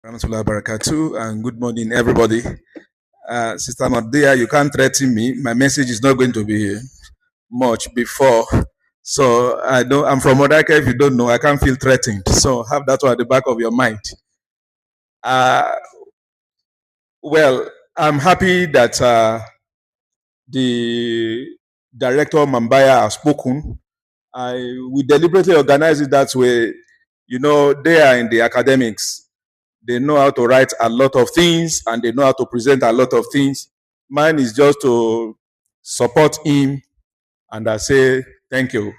Rahmatullahi Barakatuh, and good morning, everybody. Sister Mambayya, you can't threaten me. My message is not going to be much before. So I'm from Odaka. If you don't know, I can't feel threatened. So have that one at the back of your mind. Well, I'm happy that the director Mambayya has spoken. We deliberately organize it that way. You know, they are in the academics. They know how to write a lot of things and they know how to present a lot of things. Mine is just to support him and I say thank you.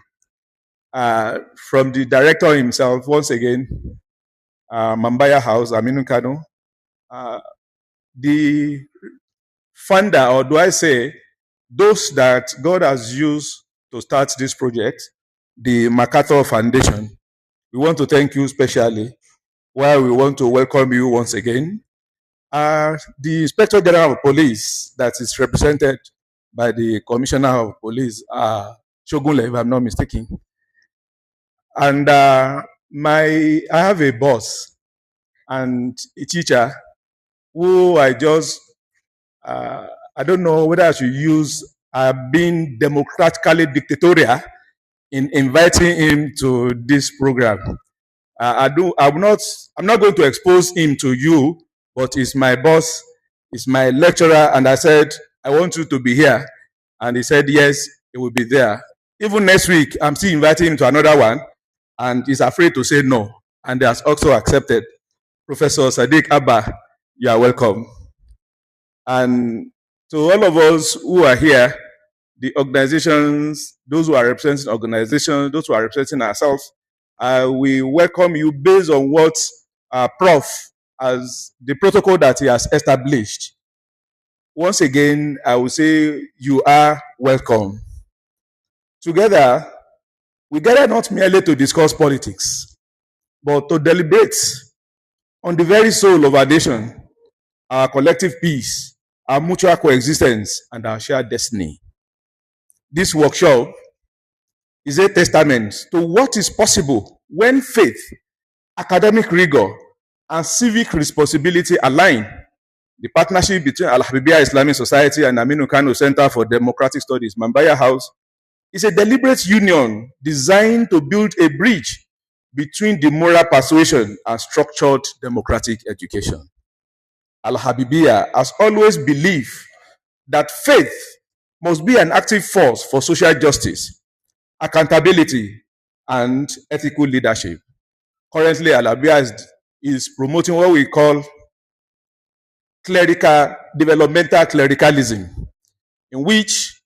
From the director himself, once again, Mambayya House, Aminu Kano, the founder, or do I say, those that God has used to start this project, the MacArthur Foundation, we want to thank you specially. While we want to welcome you once again, the Inspector General of Police that is represented by the Commissioner of Police, Shogunle, if I'm not mistaken. And I have a boss and a teacher who I don't know whether I should use being democratically dictatorial in inviting him to this program. I'm not going to expose him to you, but he's my boss, he's my lecturer, and I said, I want you to be here. And he said, yes, he will be there. Even next week, I'm still inviting him to another one, and he's afraid to say no. And he has also accepted. Professor Sadiq Abba, you are welcome. And to all of us who are here, the organizations, those who are representing organizations, those who are representing ourselves, we welcome you based on what Prof, as the protocol that he has established. Once again, I will say you are welcome. Together, we gather not merely to discuss politics, but to deliberate on the very soul of our nation, our collective peace, our mutual coexistence, and our shared destiny. This workshop is a testament to what is possible when faith, academic rigor, and civic responsibility align. The partnership between AL-HABIBIYYAH Islamic Society and Aminu Kano Center for Democratic Studies, Mambayya House, is a deliberate union designed to build a bridge between the moral persuasion and structured democratic education. AL-HABIBIYYAH has always believed that faith must be an active force for social justice, accountability, and ethical leadership. Currently, AL-HABIBIYYAH is promoting what we call developmental clericalism, in which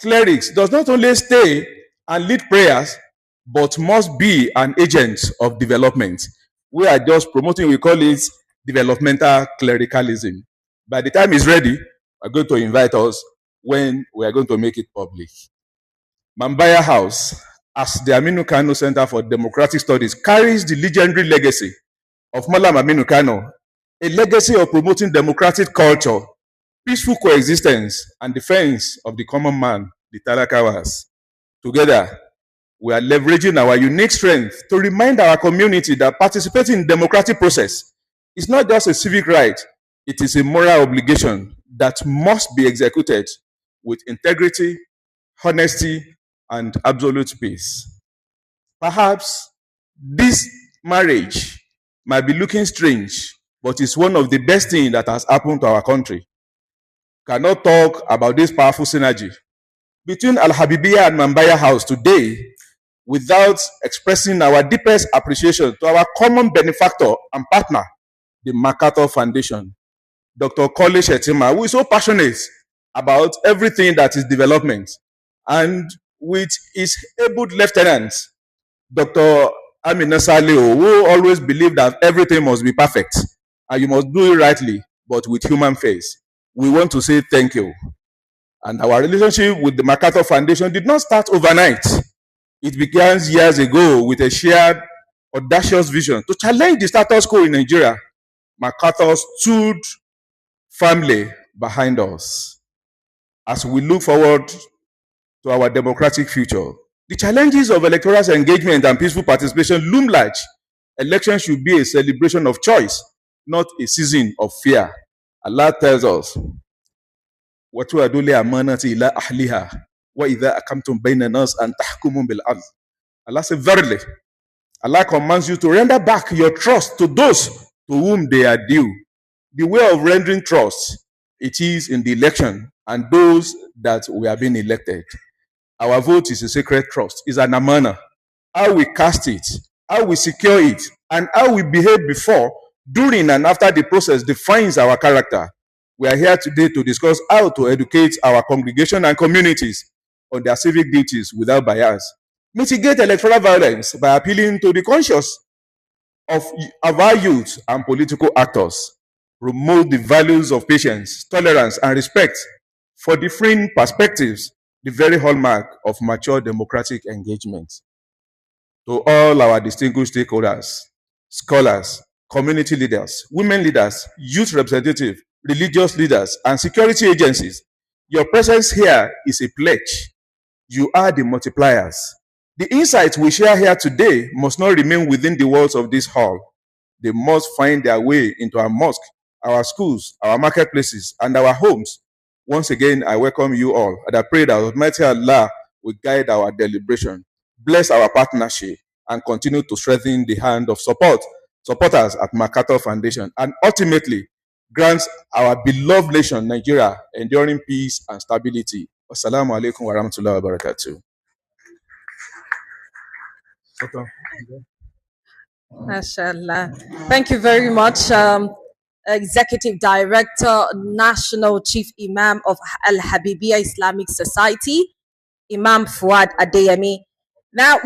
clerics does not only stay and lead prayers, but must be an agent of development. We are just promoting, we call it developmental clericalism. By the time it's ready, we're going to invite us when we are going to make it public. Mambayya House, as the Aminu Kano Center for Democratic Studies, carries the legendary legacy of Malam Aminu Kano, a legacy of promoting democratic culture, peaceful coexistence, and defense of the common man, the Talakawas. Together, we are leveraging our unique strength to remind our community that participating in the democratic process is not just a civic right, it is a moral obligation that must be executed with integrity, honesty, and absolute peace. Perhaps this marriage might be looking strange, but it's one of the best things that has happened to our country. Cannot talk about this powerful synergy between AL-HABIBIYYAH and Mambayya House today without expressing our deepest appreciation to our common benefactor and partner, the MacArthur Foundation. Dr. Kole Shetima, who is so passionate about everything that is development, and with his able lieutenant, Dr. Amina Saleo, who always believed that everything must be perfect and you must do it rightly, but with human face. We want to say thank you. And our relationship with the MacArthur Foundation did not start overnight. It began years ago with a shared, audacious vision to challenge the status quo in Nigeria. MacArthur stood firmly behind us. As we look forward to our democratic future, the challenges of electoral engagement and peaceful participation loom large. Elections should be a celebration of choice, not a season of fear. Allah tells us, وَتُوَدُوا لِأَمَانَةِ إِلَىٰ أَهْلِهَا وَإِذَا أَقَمْتُمْ بَيْنَ النَّاسِ أَن تَحْكُمُوا بِالْعَدْلِ. Allah said, verily, Allah commands you to render back your trust to those to whom they are due. The way of rendering trust, it is in the election and those that we have been elected. Our vote is a sacred trust, is an amana. How we cast it, how we secure it, and how we behave before, during, and after the process defines our character. We are here today to discuss how to educate our congregation and communities on their civic duties without bias, mitigate electoral violence by appealing to the conscience of our youth and political actors, promote the values of patience, tolerance, and respect for different perspectives, the very hallmark of mature democratic engagement. To all our distinguished stakeholders, scholars, community leaders, women leaders, youth representatives, religious leaders, and security agencies, your presence here is a pledge. You are the multipliers. The insights we share here today must not remain within the walls of this hall. They must find their way into our mosque, our schools, our marketplaces, and our homes. Once again, I welcome you all, and I pray that Almighty Allah will guide our deliberation, bless our partnership, and continue to strengthen the hand of supporters at MacArthur Foundation, and ultimately grants our beloved nation, Nigeria, enduring peace and stability. Wassalamu alaikum wa rahmatullahi wa barakatuh. MashaAllah. Thank you very much, Executive Director, National Chief Imam of AL-HABIBIYYAH Islamic Society, Imam Fuad Adeyemi. Now